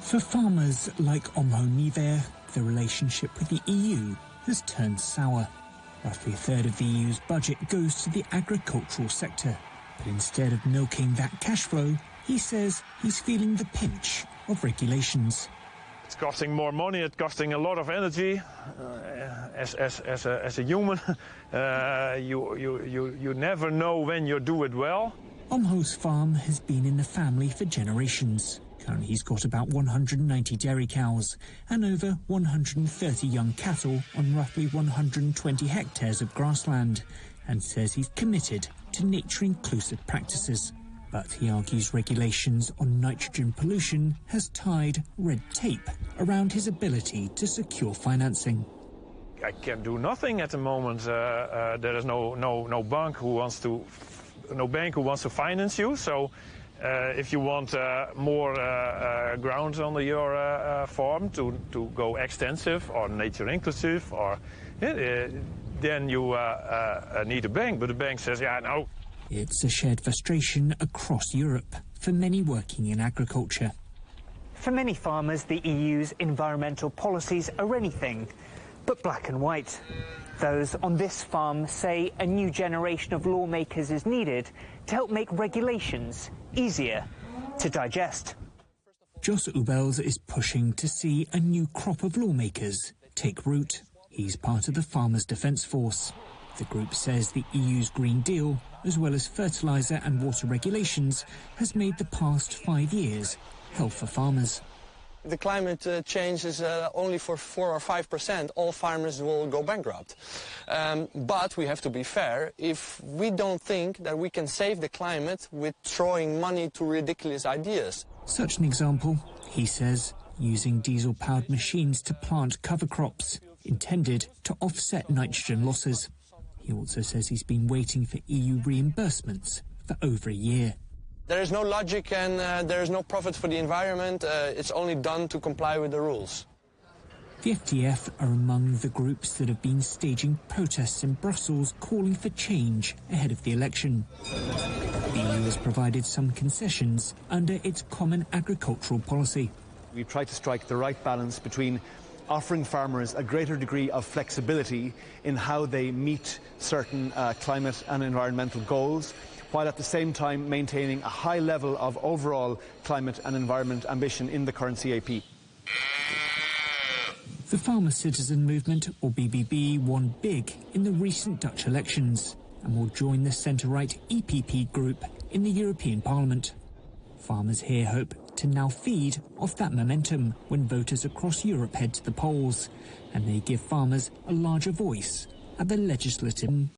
For farmers like Omho Niver, the relationship with the EU has turned sour. Roughly a third of the EU's budget goes to the agricultural sector. But instead of milking that cash flow, he says he's feeling the pinch of regulations. It's costing more money, it's costing a lot of energy. As a human, you never know when you do it well. Omho's farm has been in the family for generations. Currently he's got about 190 dairy cows and over 130 young cattle on roughly 120 hectares of grassland, and says he's committed to nature-inclusive practices. But he argues regulations on nitrogen pollution has tied red tape around his ability to secure financing. I can do nothing at the moment. There is no bank who wants to finance you. So if you want more ground on your farm to go extensive or nature inclusive, or then you need a bank. But the bank says, yeah, no. It's a shared frustration across Europe for many working in agriculture. For many farmers, the EU's environmental policies are anything but black and white. Those on this farm say a new generation of lawmakers is needed to help make regulations easier to digest. Jos Ubels is pushing to see a new crop of lawmakers take root. He's part of the Farmers' Defence Force. The group says the EU's Green Deal, as well as fertiliser and water regulations, has made the past 5 years hell for farmers. The climate change is only for 4 or 5%. All farmers will go bankrupt. But we have to be fair. If we don't think that we can save the climate with throwing money to ridiculous ideas. Such an example, he says, using diesel-powered machines to plant cover crops, intended to offset nitrogen losses. He also says he's been waiting for EU reimbursements for over a year. There is no logic and there is no profit for the environment. It's only done to comply with the rules. The FDF are among the groups that have been staging protests in Brussels calling for change ahead of the election. The EU has provided some concessions under its common agricultural policy. We've tried to strike the right balance between offering farmers a greater degree of flexibility in how they meet certain climate and environmental goals, while at the same time maintaining a high level of overall climate and environment ambition in the current CAP. The Farmer Citizen Movement, or BBB, won big in the recent Dutch elections and will join the centre-right EPP group in the European Parliament. Farmers here hope to now feed off that momentum when voters across Europe head to the polls, and they give farmers a larger voice at the legislative.